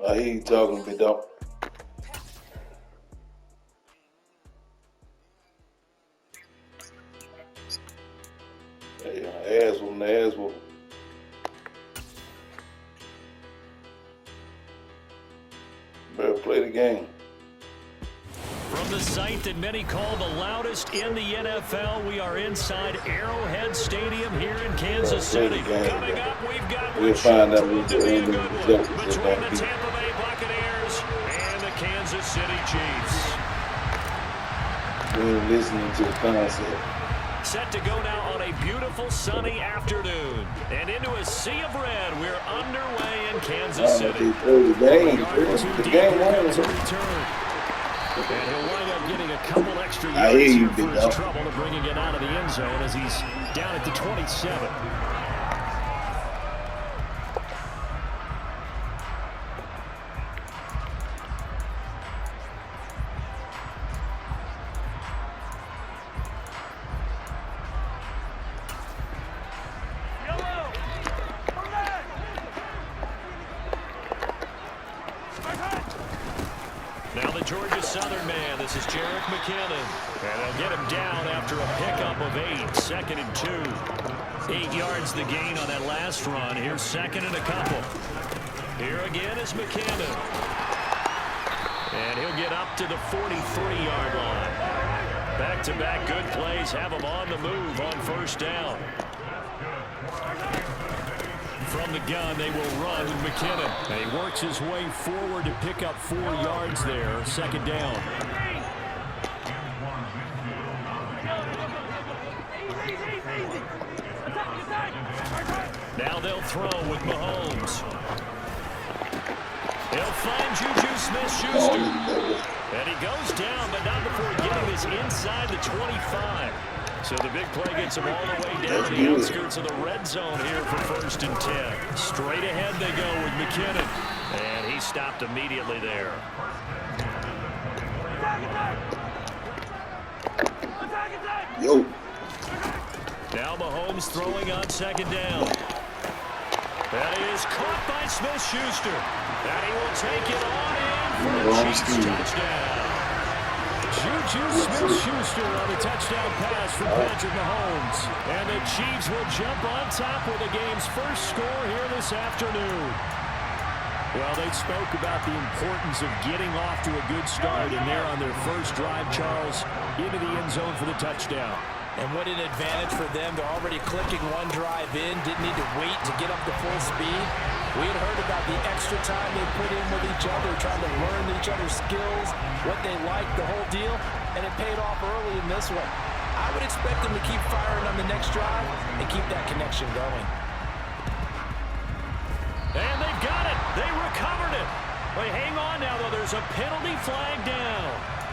I hear you talking, big dog. Hey, ass whooping. Better play the game. From the site that many call the loudest in the NFL, we are inside Arrowhead Stadium here in Kansas City. Coming up, we've got what should prove to be a good one between the Tampa Bay Buccaneers and the Kansas City Chiefs. We're listening to the concept. Set to go now on a beautiful sunny afternoon. And into a sea of red, we're underway in Kansas City. The game comes a return. And he'll wind up getting a couple extra yards here for his trouble of bringing it out of the end zone as he's down at the 27. Now the Georgia Southern man, this is Jerick McKinnon. And they'll get him down after a pickup of 8, 2nd and 2. 8 yards the gain on that last run. Here's 2nd and a couple. Here again is McKinnon. And he'll get up to the 43-yard line. Back-to-back good plays have him on the move on first down. From the gun, they will run with McKinnon. And he works his way forward to pick up 4 yards there. 2nd down. Now they'll throw with Mahomes. He'll find Juju Smith-Schuster. And he goes down, but not before getting this inside the 25. So the big play gets him all the way down to the outskirts of the red zone here for 1st and 10. Straight ahead they go with McKinnon. And he stopped immediately there. Yo. Now Mahomes throwing on 2nd down. That is caught by Smith-Schuster. And he will take it on in for a Chiefs touchdown. Juju Smith-Schuster on a touchdown pass from Patrick Mahomes. And the Chiefs will jump on top with the game's first score here this afternoon. Well, they spoke about the importance of getting off to a good start, and they're on their first drive, Charles, into the end zone for the touchdown. And what an advantage for them. They're already clicking one drive in, didn't need to wait to get up to full speed. We had heard about the extra time they put in with each other, trying to learn each other's skills, what they like, the whole deal, and it paid off early in this one. I would expect them to keep firing on the next drive and keep that connection going. And they've got it. They recovered it. They hang on now, though. There's a penalty flag down.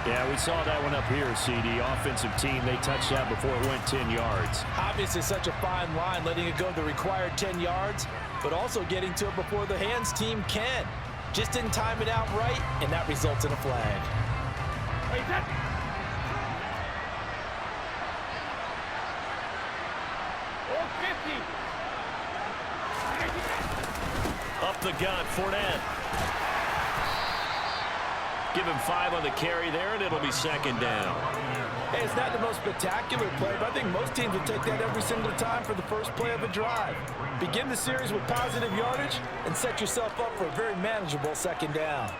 Yeah, we saw that one up here, CD. Offensive team, they touched that before it went 10 yards. Obviously such a fine line, letting it go the required 10 yards, but also getting to it before the hands team can. Just didn't time it out right, and that results in a flag. Up the gut, Fournette. Give him 5 on the carry there, and it'll be 2nd down. Hey, it's not the most spectacular play, but I think most teams will take that every single time for the first play of a drive. Begin the series with positive yardage and set yourself up for a very manageable 2nd down.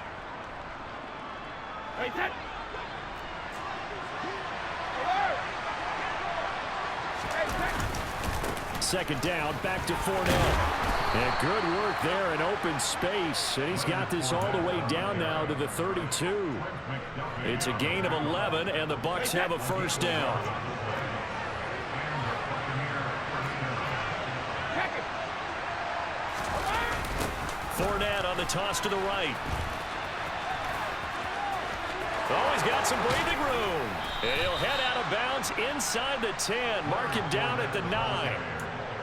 2nd down, back to Fournette. And good work there in open space. And he's got this all the way down now to the 32. It's a gain of 11, and the Bucs have a first down. Fournette on the toss to the right. Oh, he's got some breathing room. And he'll head out of bounds inside the 10. Mark him down at the 9.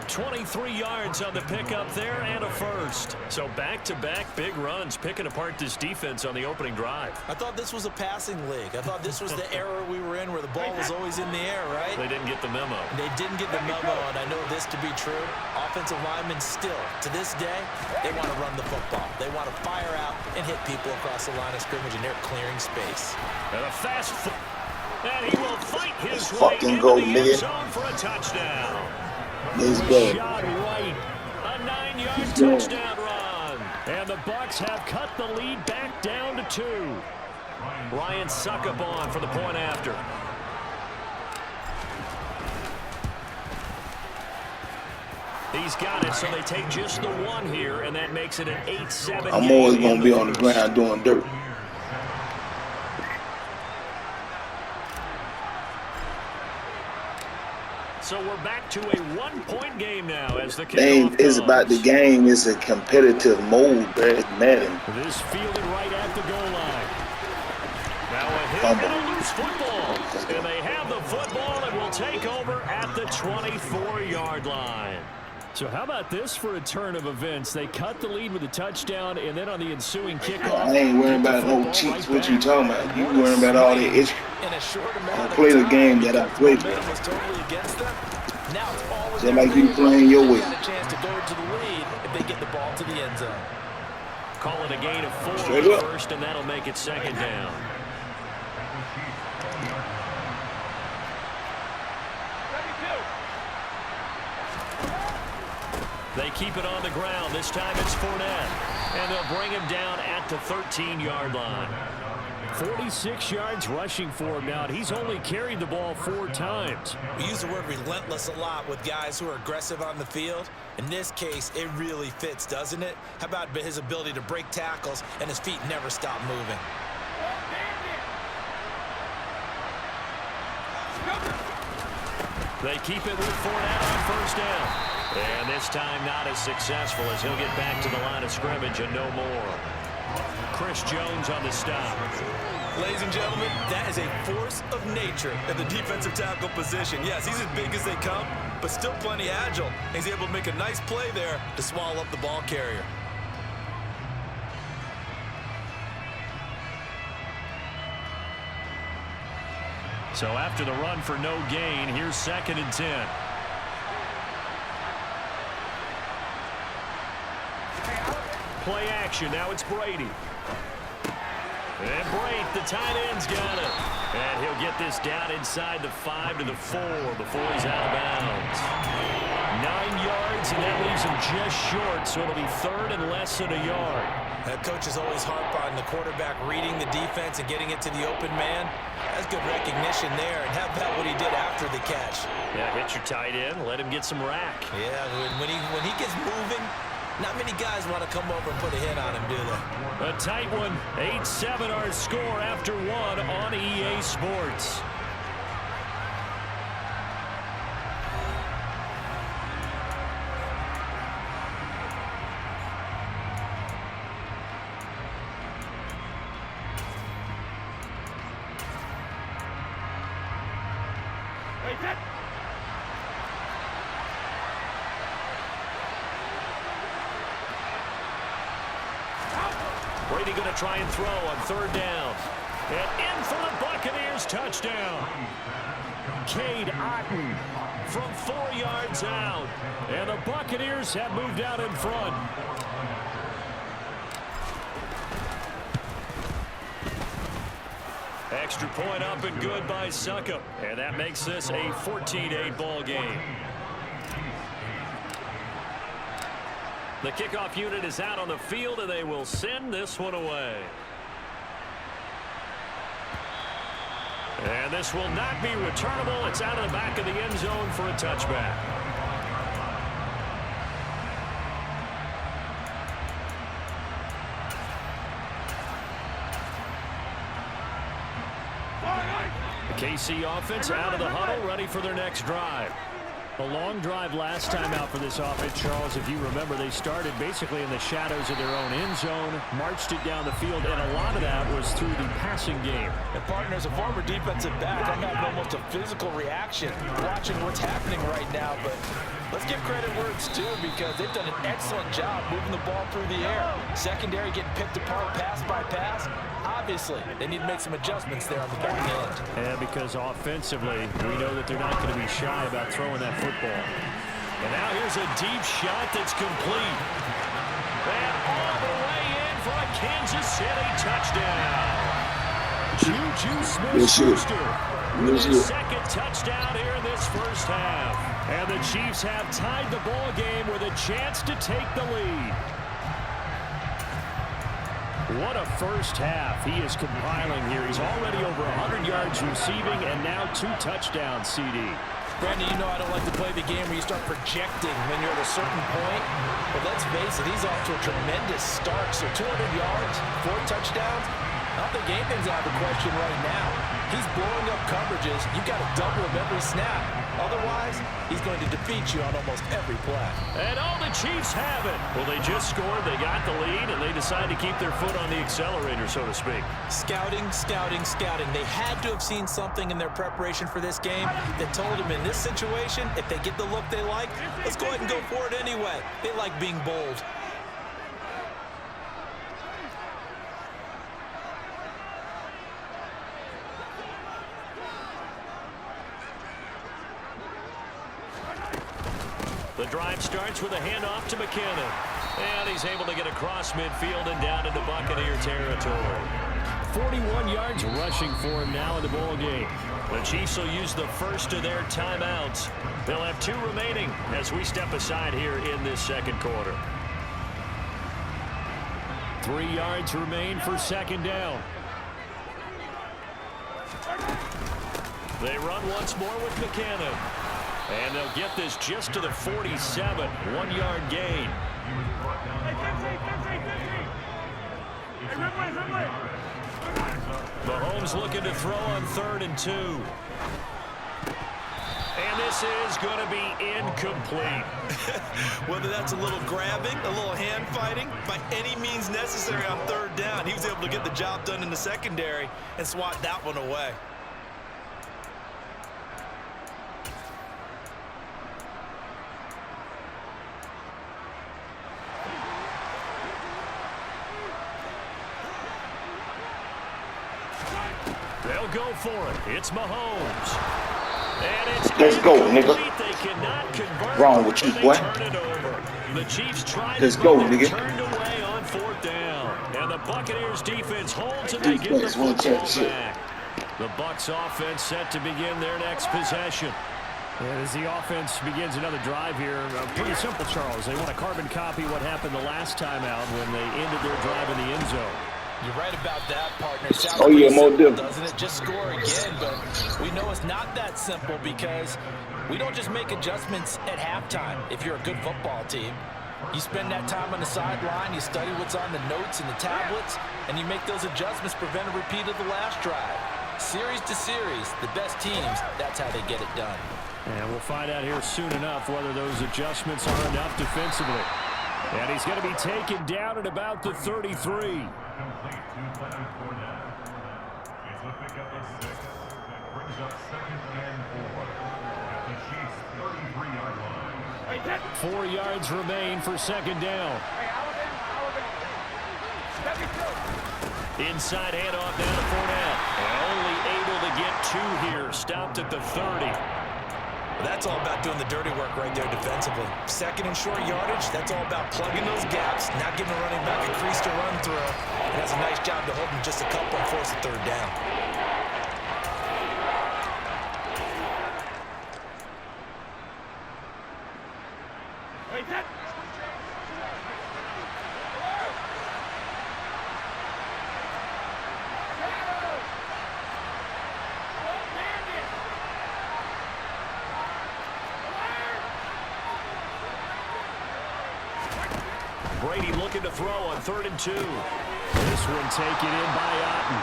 23 yards on the pickup there and a first. So back-to-back big runs picking apart this defense on the opening drive. I thought this was a passing league. I thought this was the era we were in where the ball was always in the air, right? They didn't get the memo. They didn't get the memo, and I know this to be true. Offensive linemen still, to this day, they want to run the football. They want to fire out and hit people across the line of scrimmage, and they're clearing space. And a fast foot. And he will fight his way Fucking into go, the end nigga. zone for a touchdown. Let's go. Shot right. A 9-yard touchdown run. And the Bucks have cut the lead back down to 2. Ryan Suckup on for the point after. He's got it, so they take just the 1 here, and that makes it an 8-7 game. I'm always going to be on the ground doing dirt. So we're back to a 1-point game now as the Game kickoff is comes. about the game. It's a competitive mode, bro. It's Madden. This fielded right at the goal line. Now a hit Fumble. and a loose football. And they have the football and will take over at the 24-yard line. So how about this for a turn of events? They cut the lead with a touchdown, and then on the ensuing kickoff, I ain't worrying about no cheats. What you talking about? You worrying about all that issue. In a short amount I of play the time, game that I play. momentum was totally against them. Now it's always Just like you playing your way. got a chance to go to the lead if they get the ball to the end zone. call it a gain of 4 Straight on up. first, and that'll make it 2nd down. They keep it on the ground. This time it's Fournette. And they'll bring him down at the 13-yard line. 46 yards rushing for him now. And he's only carried the ball 4 times. We use the word relentless a lot with guys who are aggressive on the field. In this case, it really fits, doesn't it? How about his ability to break tackles and his feet never stop moving? They keep it with Fournette on first down. And this time not as successful as he'll get back to the line of scrimmage and no more. Chris Jones on the stop. Ladies and gentlemen, that is a force of nature at the defensive tackle position. Yes, he's as big as they come, but still plenty agile. He's able to make a nice play there to swallow up the ball carrier. So after the run for no gain, here's 2nd and 10. Play action. Now it's Brady. And Brady, the tight end's got it. And he'll get this down inside the 5 to the 4 before he's out of bounds. 9 yards, and that leaves him just short, so it'll be 3rd and less than a yard. That coach is always harp on the quarterback reading the defense and getting it to the open man. That's good recognition there, and how about what he did after the catch? Yeah, hit your tight end, let him get some rack. Yeah, when he gets moving, not many guys want to come over and put a hit on him, do they? A tight one. 8-7 our score after 1 on EA Sports. Brady going to try and throw on 3rd down. And in for the Buccaneers touchdown. Cade Otton from 4 yards out. And the Buccaneers have moved out in front. Extra point up and good by Suckup. And that makes this a 14-8 ball game. The kickoff unit is out on the field, and they will send this one away. And this will not be returnable. It's out of the back of the end zone for a touchback. The KC offense out of the huddle, ready for their next drive. A long drive last time out for this offense, Charles. If you remember, they started basically in the shadows of their own end zone, marched it down the field, and a lot of that was through the passing game. And partner, as a former defensive back, I'm having almost a physical reaction watching what's happening right now, but Let's give credit where it's due because they've done an excellent job moving the ball through the air. Secondary getting picked apart pass by pass. Obviously, they need to make some adjustments there on the back end. Yeah, because offensively, we know that they're not going to be shy about throwing that football. And now here's a deep shot that's complete. And all the way in for a Kansas City touchdown. Juju Smith-Schuster with his second touchdown here in this first half. And the Chiefs have tied the ball game with a chance to take the lead. What a first half he is compiling here. He's already over 100 yards receiving and now 2 touchdowns, CD. Brandon, you know I don't like to play the game where you start projecting when you're at a certain point. But let's face it, he's off to a tremendous start. So 200 yards, 4 touchdowns. I don't think anything's out of the question right now. He's blowing up coverages. You've got to double him every snap. Otherwise, he's going to defeat you on almost every play. And all the Chiefs have it. Well, they just scored, they got the lead, and they decide to keep their foot on the accelerator, so to speak. Scouting, scouting, scouting. They had to have seen something in their preparation for this game that told them in this situation, if they get the look they like, let's go ahead and go for it anyway. They like being bold. The drive starts with a handoff to McKinnon. And he's able to get across midfield and down into Buccaneer territory. 41 yards rushing for him now in the ball game. The Chiefs will use the first of their timeouts. They'll have 2 remaining as we step aside here in this second quarter. 3 yards remain for second down. They run once more with McKinnon. And they'll get this just to the 47, 1-yard gain. Mahomes looking to throw on 3rd and 2. And this is going to be incomplete. Whether that's a little grabbing, a little hand fighting, by any means necessary on 3rd down, he was able to get the job done in the secondary and swat that one away. They'll go for it. It's Mahomes. And it's Let's go, nigga. They cannot convert. Wrong with you, boy. Turn it over. The Chiefs tried Let's to go, get nigga. turned away on 4th down. And the Buccaneers defense holds and they get the football back. The Bucs offense set to begin their next possession. And as the offense begins another drive here, pretty simple, Charles. They want to carbon copy what happened the last time out when they ended their drive in the end zone. You're right about that, partner. Sounds Oh, yeah, more simple, different. doesn't it? Just score again, but we know it's not that simple because we don't just make adjustments at halftime if you're a good football team. You spend that time on the sideline, you study what's on the notes and the tablets, and you make those adjustments, prevent a repeat of the last drive. Series to series, the best teams, that's how they get it done. And we'll find out here soon enough whether those adjustments are enough defensively. And he's going to be taken down at about the 33. 4 yards remain for second down. Inside handoff down to Fournette. Only able to get 2 here. Stopped at the 30. That's all about doing the dirty work right there defensively. Second and short yardage, that's all about plugging those gaps, not giving the running back a crease to run through. It has a nice job to hold him just a couple and force a 3rd down. Brady looking to throw on 3rd and 2. This one taken in by Otten.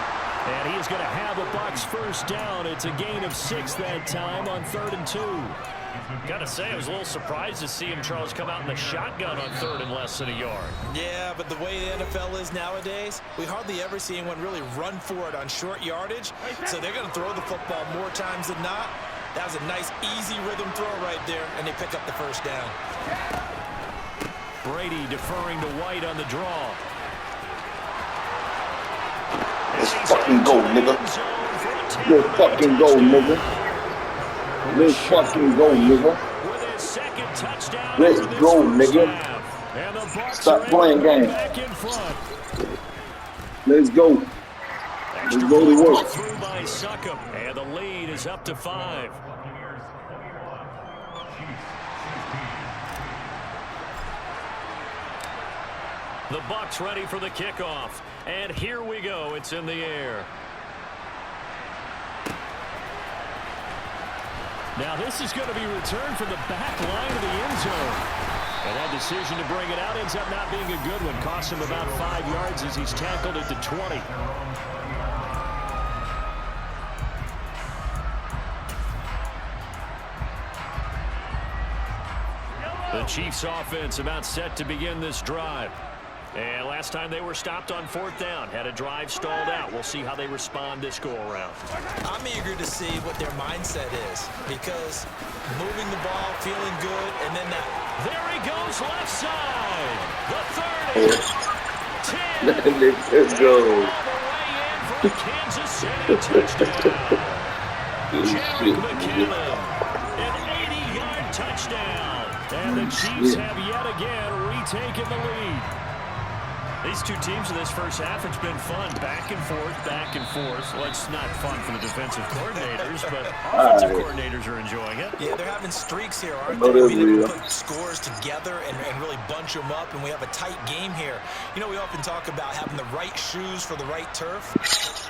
And he is going to have the Bucs first down. It's a gain of 6 that time on 3rd and 2. Gotta say, I was a little surprised to see him, Charles, come out in the shotgun on 3rd and less than a yard. Yeah, but the way the NFL is nowadays, we hardly ever see anyone really run for it on short yardage. So they're going to throw the football more times than not. That was a nice, easy rhythm throw right there, and they pick up the first down. Brady deferring to White on the draw. Let's fucking go, nigga. Let's fucking go, nigga. Let's fucking go, nigga. Let's go, nigga. Stop playing games. Let's go. Let's go to work. Through by Succop, and the lead is up to 5. The Bucs ready for the kickoff, and here we go. It's in the air. Now this is going to be returned from the back line of the end zone. And that decision to bring it out ends up not being a good one. Costs him about 5 yards as he's tackled at the 20. The Chiefs offense about set to begin this drive. And last time they were stopped on 4th down, had a drive stalled out. We'll see how they respond this go-around. I'm eager to see what their mindset is, because moving the ball, feeling good, and then that. There he goes, left side. The 30. 10. Let's go. All the way in for a Kansas City touchdown. Jared McKinnon, an 80-yard touchdown. And the Chiefs have yet again retaken the lead. These two teams in this first half, it's been fun. Back and forth, back and forth. Well, it's not fun for the defensive coordinators, but offensive coordinators are enjoying it. Yeah, they're having streaks here, aren't they? We never put scores together and really bunch them up, and we have a tight game here. You know, we often talk about having the right shoes for the right turf.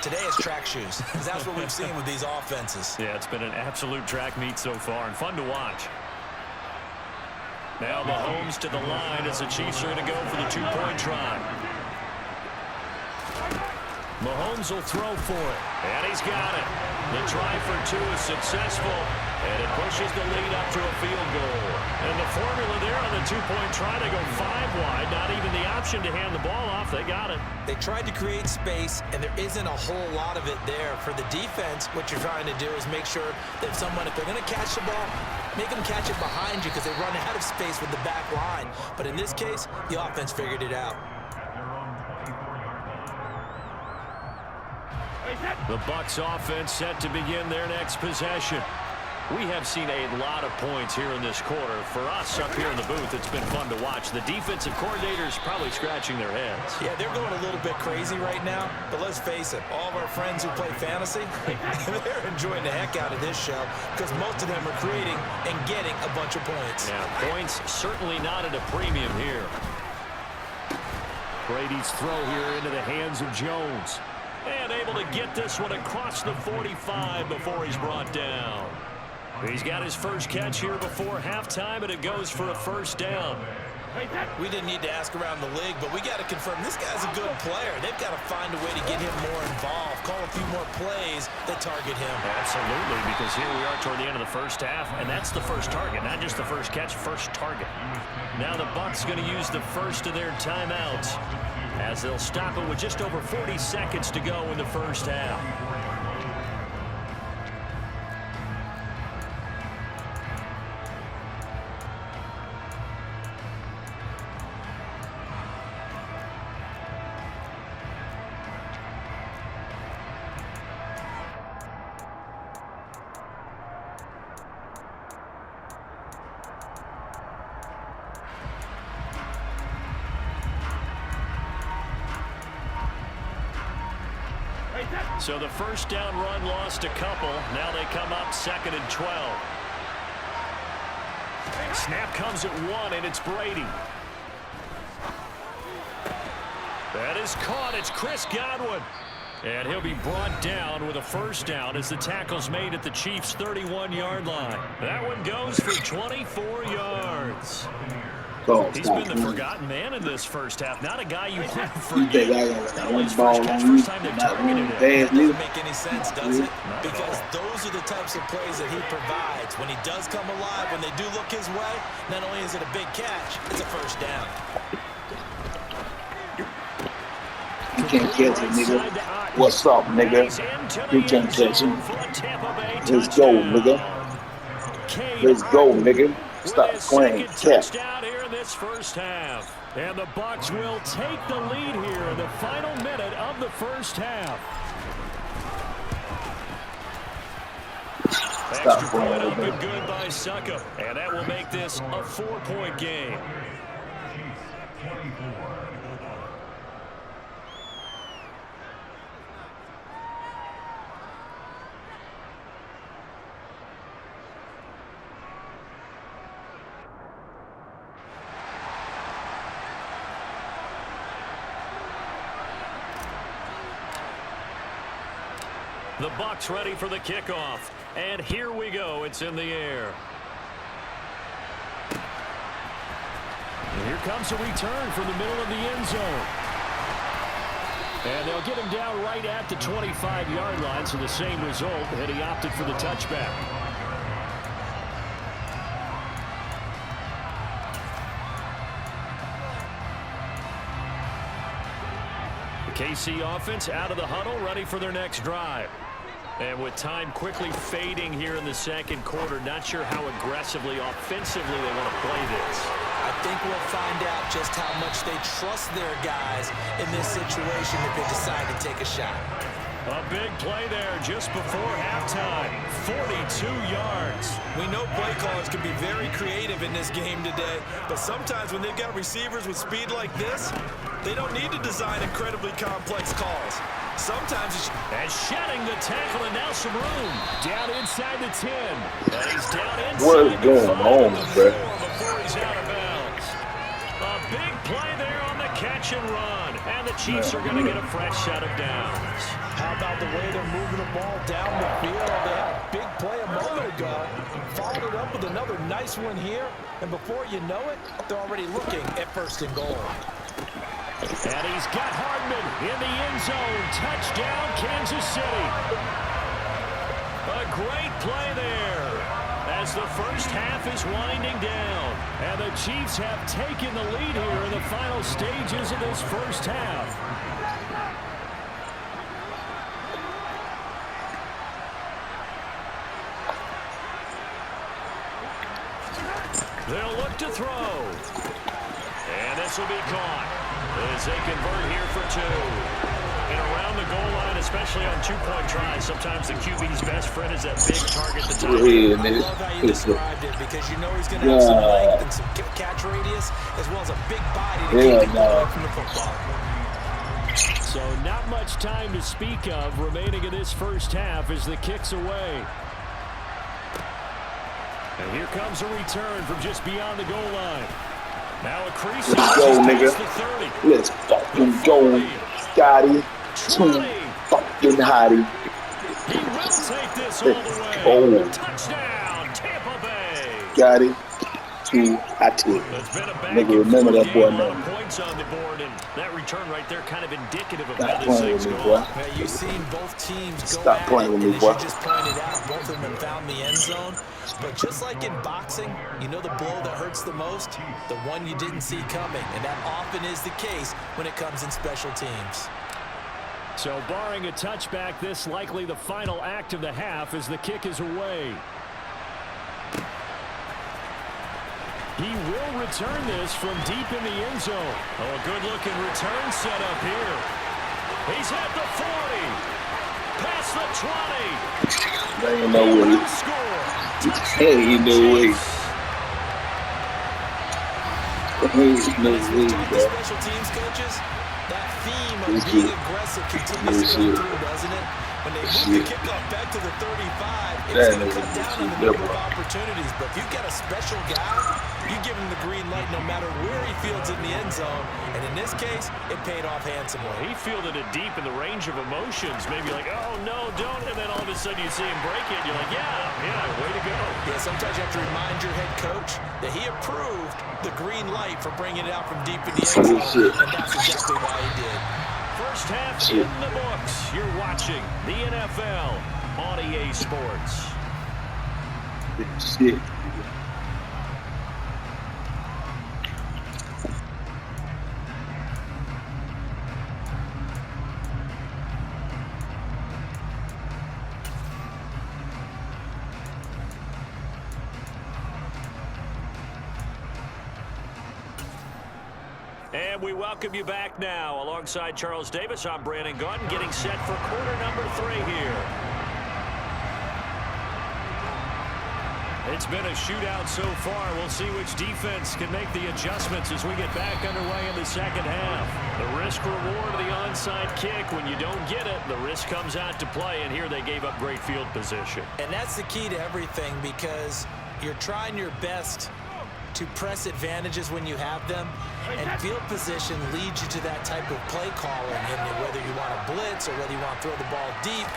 Today is track shoes, because that's what we've seen with these offenses. Yeah, it's been an absolute track meet so far, and fun to watch. Now Mahomes to the line as the Chiefs are going to go for the 2-point try. Mahomes will throw for it, and he's got it. The try for 2 is successful, and it pushes the lead up to a field goal. And the formula there on the 2-point try, they go 5 wide, not even the option to hand the ball off. They got it. They tried to create space, and there isn't a whole lot of it there. For the defense, what you're trying to do is make sure that someone, if they're going to catch the ball, make them catch it behind you, because they run out of space with the back line. But in this case, the offense figured it out. The Bucs offense set to begin their next possession. We have seen a lot of points here in this quarter. For us up here in the booth, it's been fun to watch. The defensive coordinators probably scratching their heads. Yeah, they're going a little bit crazy right now, but let's face it, all of our friends who play fantasy, they're enjoying the heck out of this show, because most of them are creating and getting a bunch of points. Now, points certainly not at a premium here. Brady's throw here into the hands of Jones. And able to get this one across the 45 before he's brought down. He's got his first catch here before halftime, and it goes for a first down. We didn't need to ask around the league, but we got to confirm this guy's a good player. They've got to find a way to get him more involved, call a few more plays that target him. Absolutely, because here we are toward the end of the first half, and that's the first target, not just the first catch, first target. Now the Bucs going to use the first of their timeouts, as they'll stop it with just over 40 seconds to go in the first half. So the first down run lost a couple. Now they come up 2nd and 12. Snap comes at 1, and it's Brady. That is caught. It's Chris Godwin. And he'll be brought down with a first down as the tackle's made at the Chiefs' 31-yard line. That one goes for 24 yards. He's been the forgotten man in this first half. Not a guy you want to forget. That was first time they targeted him. That doesn't make any sense, does it? Because those are the types of plays that he provides. When he does come alive, when they do look his way, not only is it a big catch, it's a first down. You can't catch it, nigga. What's up, nigga? You can't catch him. Let's go, nigga. Let's go, nigga. Stop playing cat. Touchdown here in this first half. And the Bucs will take the lead here in the final minute of the first half. Extra point up and good by Suckup. And that will make this a 4-point game. The Bucs ready for the kickoff. And here we go. It's in the air. And here comes a return from the middle of the end zone. And they'll get him down right at the 25-yard line, so the same result, and he opted for the touchback. The KC offense out of the huddle, ready for their next drive. And with time quickly fading here in the second quarter, not sure how aggressively, offensively they want to play this. I think we'll find out just how much they trust their guys in this situation if they decide to take a shot. A big play there just before halftime. 42 yards. We know play callers can be very creative in this game today, but sometimes when they've got receivers with speed like this, they don't need to design incredibly complex calls. Sometimes it's... And shedding the tackle, and now some room. Down inside the 10. And he's down inside what is going on, bro? Before he's out of bounds. A big play there on the catch and run. And the Chiefs are going to get a fresh set of downs. How about the way they're moving the ball down the field? They had a big play a moment ago. Followed it up with another nice one here. And before you know it, they're already looking at first and goal. And he's got Hardman in the end zone. Touchdown, Kansas City. A great play there as the first half is winding down. And the Chiefs have taken the lead here in the final stages of this first half. They'll look to throw. And this will be caught as they convert here for 2. And around the goal line, especially on two-point tries, sometimes the QB's best friend is that big target at the top. I love how you described it because you know he's going to have some length and some catch radius as well as a big body to keep the ball away from the football. So not much time to speak of remaining in this first half as the kick's away. And here comes a return from just beyond the goal line. Now a crease. Let's go, nigga. Let's fucking go, Scotty. Too fucking hottie. He will take this all the way. Oh. Touchdown, Tampa Bay. Scotty. Too hottie. Nigga, remember that boy name. Points on the board, and that return right there kind of indicative of Stop playing with me, boy. Yeah, you've seen both teams go Stop playing with me, boy. As you just pointed out, both of them found the end zone. But just like in boxing, you know the blow that hurts the most? The one you didn't see coming. And that often is the case when it comes in special teams. So barring a touchback, this likely the final act of the half as the kick is away. He will return this from deep in the end zone. Oh, a good-looking return set up here. He's at the 40. Past the 20. There ain't no way. Ain't no way. Ain't no way, bro. Special teams coaches, that theme of being aggressive continues to come through, doesn't it? When they move the kickoff back to the 35, it's going to cut down on the number of opportunities. But if you've got a special guy, you give him the green light no matter where he fields in the end zone. And in this case, it paid off handsomely. He fielded it deep in the range of emotions. Maybe like, oh, no, don't. And then all of a sudden you see him break it. And you're like, yeah, way to go. Yeah, sometimes you have to remind your head coach that he approved the green light for bringing it out from deep in the end zone. And that's exactly why he did. First half in the books. You're watching the NFL on EA Sports. Shit. And we welcome you back now. Alongside Charles Davis, I'm Brandon Gaudin, getting set for quarter number 3 here. It's been a shootout so far. We'll see which defense can make the adjustments as we get back underway in the second half. The risk-reward of the onside kick. When you don't get it, the risk comes out to play, and here they gave up great field position. And that's the key to everything, because you're trying your best to press advantages when you have them, and field position leads you to that type of play calling, and whether you want to blitz or whether you want to throw the ball deep,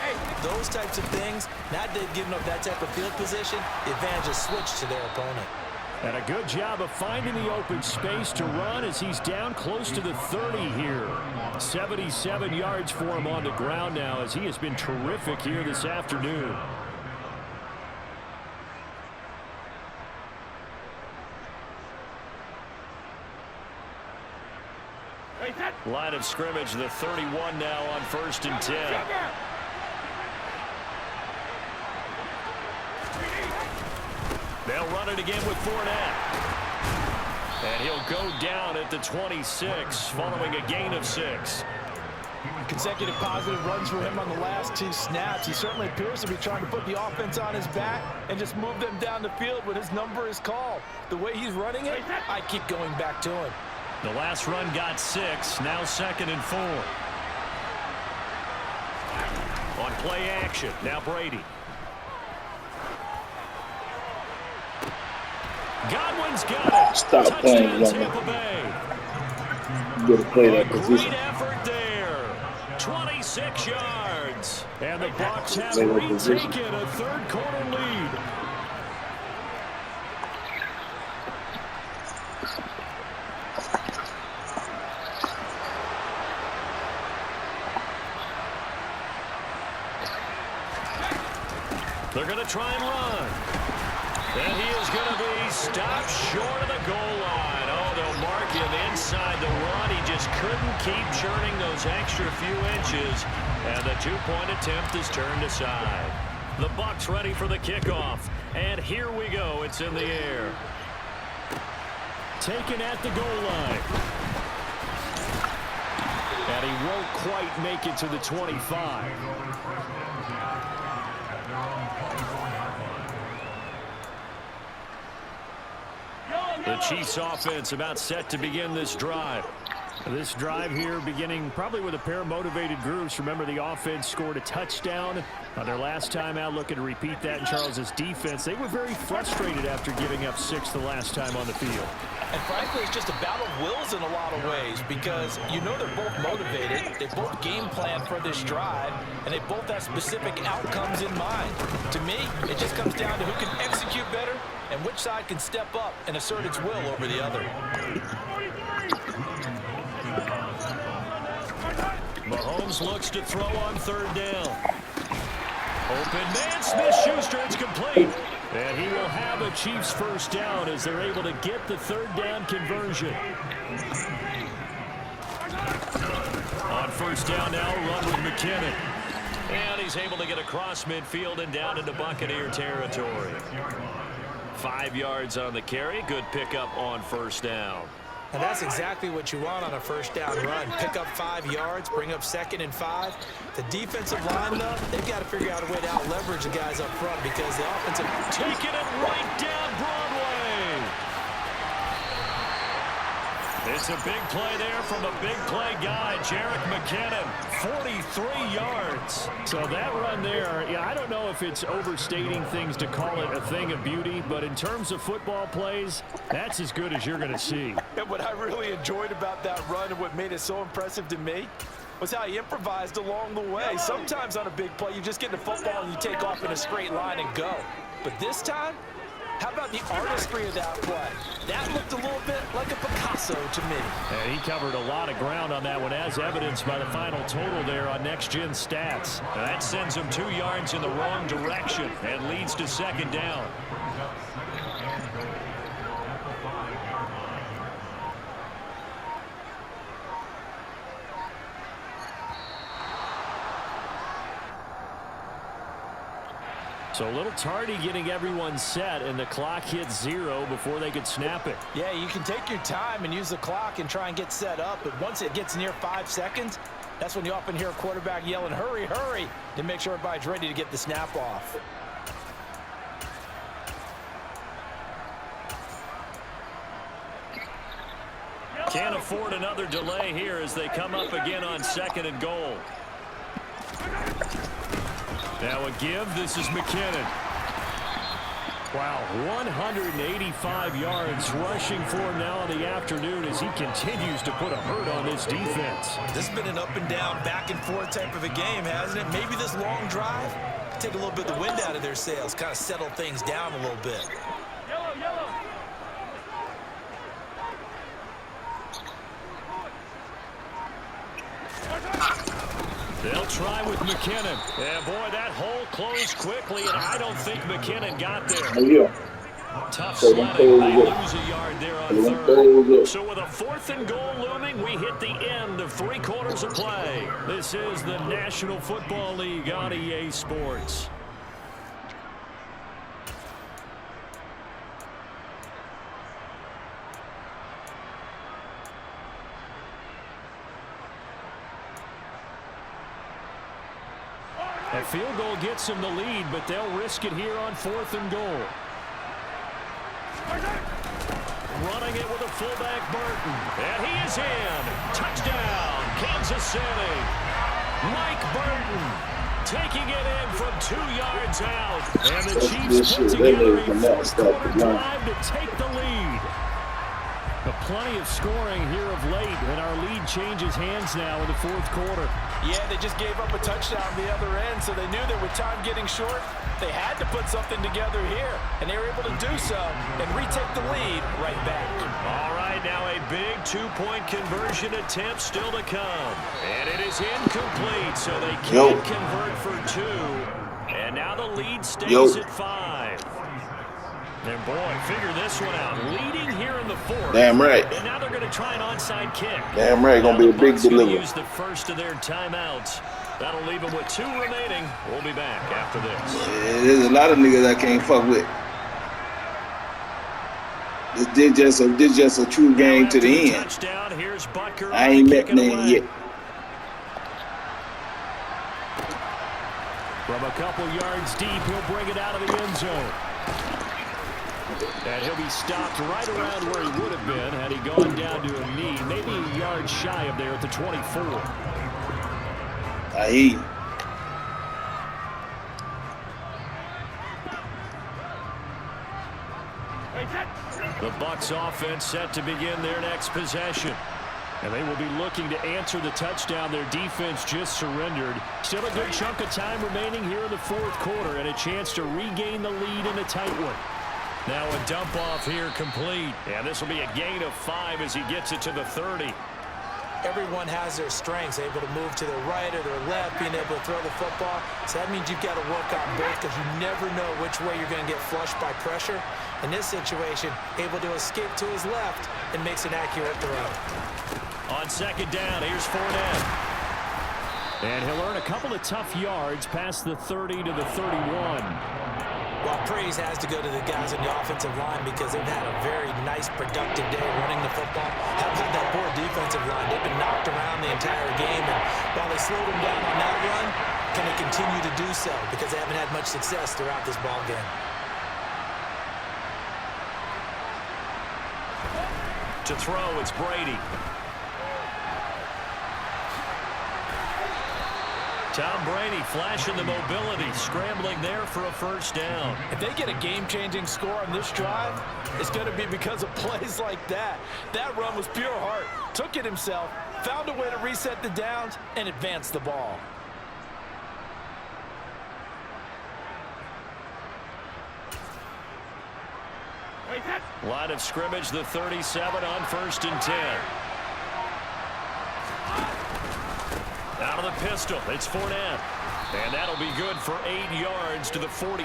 those types of things, not giving up that type of field position, the advantage is switched to their opponent. And a good job of finding the open space to run as he's down close to the 30 here. 77 yards for him on the ground now, as he has been terrific here this afternoon. Line of scrimmage, the 31 now on 1st and 10. They'll run it again with Fournette. And he'll go down at the 26 following a gain of 6. Consecutive positive runs for him on the last 2 snaps. He certainly appears to be trying to put the offense on his back and just move them down the field when his number is called. The way he's running it, I keep going back to him. The last run got 6, now 2nd and 4. On play action, now Brady. Godwin's got it. Stop playing, Tampa Bay. You gotta play that Great position. effort there. 26 yards. And the Bucs have Play that position. retaken a third-quarter lead. They're going to try and run. And he is going to be stopped short of the goal line. Oh, they'll mark him inside the run. He just couldn't keep churning those extra few inches. And the 2-point attempt is turned aside. The Bucs ready for the kickoff. And here we go. It's in the air. Taken at the goal line. And he won't quite make it to the 25. The Chiefs offense about set to begin this drive. This drive here beginning probably with a pair of motivated groups. Remember, the offense scored a touchdown on their last time out, looking to repeat that in Charles's defense. They were very frustrated after giving up 6 the last time on the field. And frankly, it's just a battle of wills in a lot of ways, because you know they're both motivated, they both game plan for this drive, and they both have specific outcomes in mind. To me, it just comes down to who can execute better and which side can step up and assert its will over the other. Mahomes looks to throw on 3rd down. Open man, Smith-Schuster, it's complete. And he will have a Chiefs first down as they're able to get the 3rd down conversion. On 1st down now, run with McKinnon. And he's able to get across midfield and down into Buccaneer territory. 5 yards on the carry. Good pickup on 1st down. And that's exactly what you want on a 1st down run. Pick up 5 yards, bring up 2nd and 5. The defensive line, though, they've got to figure out a way to out-leverage the guys up front, because the offensive... Taking it right down Broadway. It's a big play there from a big play guy, Jerick McKinnon. 43 yards. So that run there, yeah, I don't know if it's overstating things to call it a thing of beauty, but in terms of football plays, that's as good as you're going to see. And what I really enjoyed about that run and what made it so impressive to me was how he improvised along the way. Sometimes on a big play, you just get the football and you take off in a straight line and go. But this time, how about the artistry of that play? That looked a little bit like a Picasso to me. And he covered a lot of ground on that one, as evidenced by the final total there on Next Gen Stats. Now that sends him 2 yards in the wrong direction and leads to 2nd down. So a little tardy getting everyone set, and the clock hits 0 before they could snap it. Yeah, you can take your time and use the clock and try and get set up, but once it gets near 5 seconds, that's when you often hear a quarterback yelling, hurry, hurry, to make sure everybody's ready to get the snap off. Can't afford another delay here as they come up again on 2nd and goal. Now a give. This is McKinnon. Wow, 185 yards rushing for him now in the afternoon as he continues to put a hurt on this defense. This has been an up and down, back and forth type of a game, hasn't it? Maybe this long drive take a little bit of the wind out of their sails, kind of settle things down a little bit. They'll try with McKinnon. And boy, that hole closed quickly, and I don't think McKinnon got there. Tough sledding. They lose a yard there on 3rd. So with a 4th and goal looming, we hit the end of 3 quarters of play. This is the National Football League on EA Sports. A field goal gets them the lead, but they'll risk it here on 4th and goal. Running it with a fullback, Burton. And he is in. Touchdown, Kansas City. Mike Burton taking it in from 2 yards out. And the Chiefs put together a 4th quarter drive to take the lead. Plenty of scoring here of late, and our lead changes hands now in the 4th quarter. Yeah, they just gave up a touchdown on the other end, so they knew that with time getting short, they had to put something together here, and they were able to do so and retake the lead right back. All right, now a big 2-point conversion attempt still to come. And it is incomplete, so they can't convert for 2. And now the lead stays at 5. And boy, figure this one out. Leading here in the 4th. Damn right. And now they're going to try an onside kick. Damn right. Going to be a big delivery. Use the first of their timeouts. That'll leave them with 2 remaining. We'll be back after this. Yeah, there's a lot of niggas I can't fuck with. This just a true game to the end. Touchdown. Here's Butker. I ain't met none yet. From a couple yards deep, he'll bring it out of the end zone. And he'll be stopped right around where he would have been had he gone down to a knee, maybe a yard shy of there at the 24. I hear you. The Bucs offense set to begin their next possession. And they will be looking to answer the touchdown their defense just surrendered. Still a good chunk of time remaining here in the 4th quarter and a chance to regain the lead in a tight one. Now a dump off here complete. And this will be a gain of 5 as he gets it to the 30. Everyone has their strengths, able to move to their right or their left, being able to throw the football. So that means you've got to work on both because you never know which way you're going to get flushed by pressure. In this situation, able to escape to his left and makes an accurate throw. On 2nd down, here's Fournette. And he'll earn a couple of tough yards past the 30 to the 31. Well, praise has to go to the guys on the offensive line because they've had a very nice, productive day running the football. Haven't had that poor defensive line. They've been knocked around the entire game, and while they slowed them down on that run, can they continue to do so because they haven't had much success throughout this ball game. To throw, it's Brady. Tom Brady flashing the mobility, scrambling there for a 1st down. If they get a game-changing score on this drive, it's going to be because of plays like that. That run was pure heart. Took it himself, found a way to reset the downs, and advance the ball. Line of scrimmage, the 37 on 1st and 10. Out of the pistol, it's Fournette. And that'll be good for 8 yards to the 45.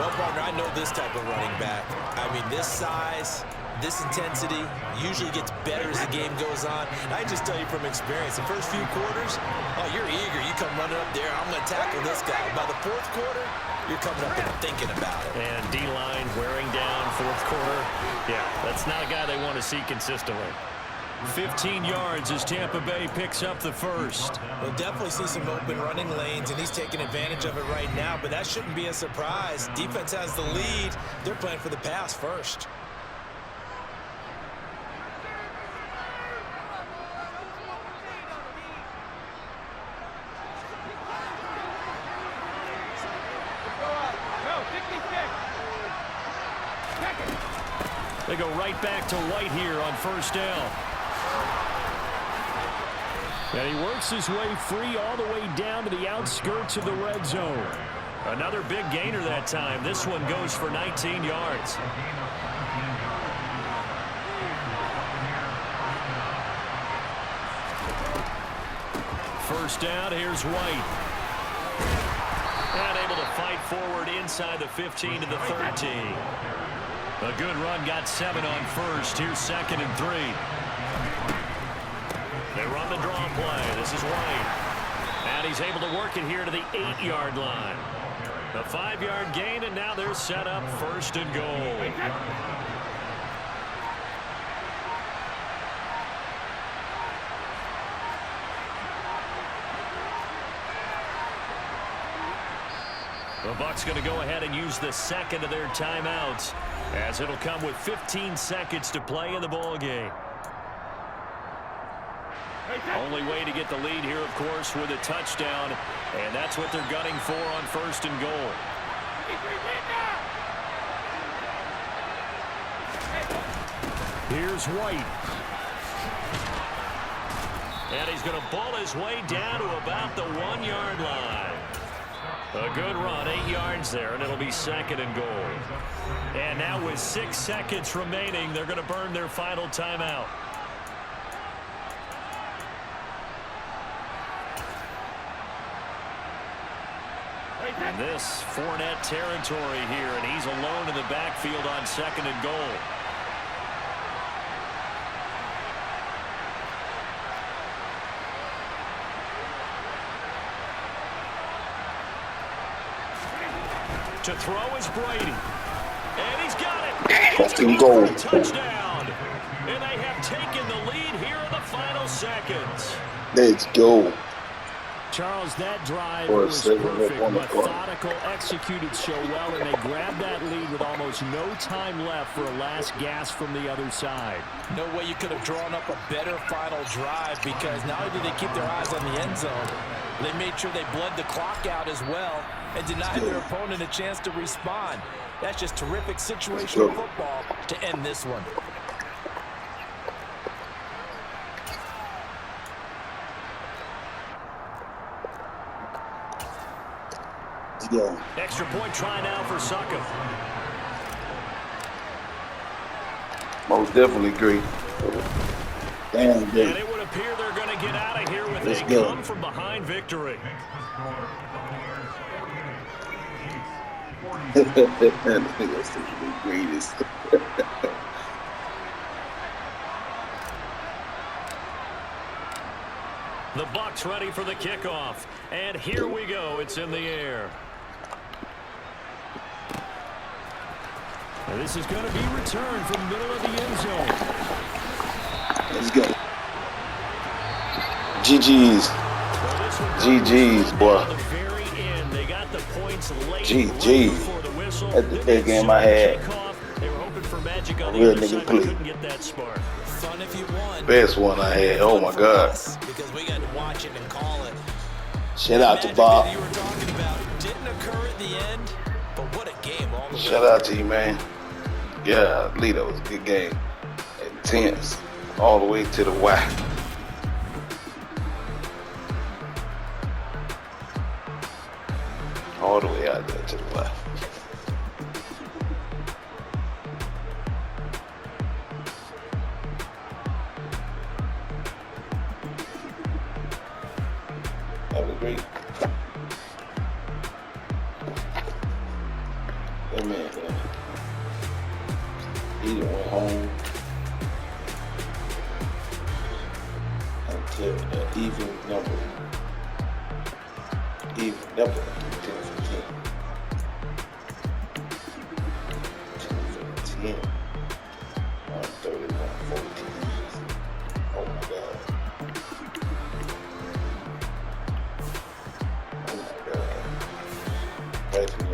Well, partner, I know this type of running back. I mean, this size, this intensity usually gets better as the game goes on. And I just tell you from experience, the first few quarters, oh, you're eager. You come running up there, I'm going to tackle this guy. By the 4th quarter, you're coming up and thinking about it. And D-line wearing down fourth quarter. Yeah, that's not a guy they want to see consistently. 15 yards as Tampa Bay picks up the first. We'll definitely see some open running lanes, and he's taking advantage of it right now, but that shouldn't be a surprise. Defense has the lead. They're playing for the pass first. They go right back to White here on first down. And he works his way free all the way down to the outskirts of the red zone. Another big gainer that time. This one goes for 19 yards. First down, here's White. And able to fight forward inside the 15 to the 13. A good run, got 7 on first. Here's 2nd and 3. They run the draw play. This is White. And he's able to work it here to the 8-yard line. A 5-yard gain, and now they're set up 1st and goal. The Bucs going to go ahead and use the second of their timeouts, as it'll come with 15 seconds to play in the ball game. Only way to get the lead here, of course, with a touchdown, and that's what they're gunning for on 1st and goal. Here's White. And he's going to ball his way down to about the 1-yard line. A good run, 8 yards there, and it'll be 2nd and goal. And now with 6 seconds remaining, they're going to burn their final timeout. And this Fournette territory here, and he's alone in the backfield on 2nd and goal. To throw is Brady. And he's got it. 1st and goal. Touchdown. And they have taken the lead here in the final seconds. Let's go. Charles, that drive was perfect, methodical, executed so well, and they grabbed that lead with almost no time left for a last gasp from the other side. No way you could have drawn up a better final drive, because not only did they keep their eyes on the end zone, they made sure they bled the clock out as well and denied their opponent a chance to respond. That's just terrific situational football to end this one. Yeah. Extra point try now for Suckum. Most definitely great. Damn good. And it would appear they're going to get out of here with a come-from-behind victory. That's the greatest. The Bucs ready for the kickoff. And here we go. It's in the air. And this is going to be returned from the middle of the end zone. Let's go. GG's. GG's, boy. GG. That's the best game I had. Real nigga play. Best one I had. Oh my God. Because we got to watch it and call it. Shout out to Bob. You were talking about didn't occur at the end, but what a game all the way. Shout out to you, man. Yeah, Lee, that was a good game. Intense. All the way to the Y. All the way out there to the Y. That was great. That man, he done went home until an even number. Even number, 10-15. again. 31-14. Oh my God. Oh my God.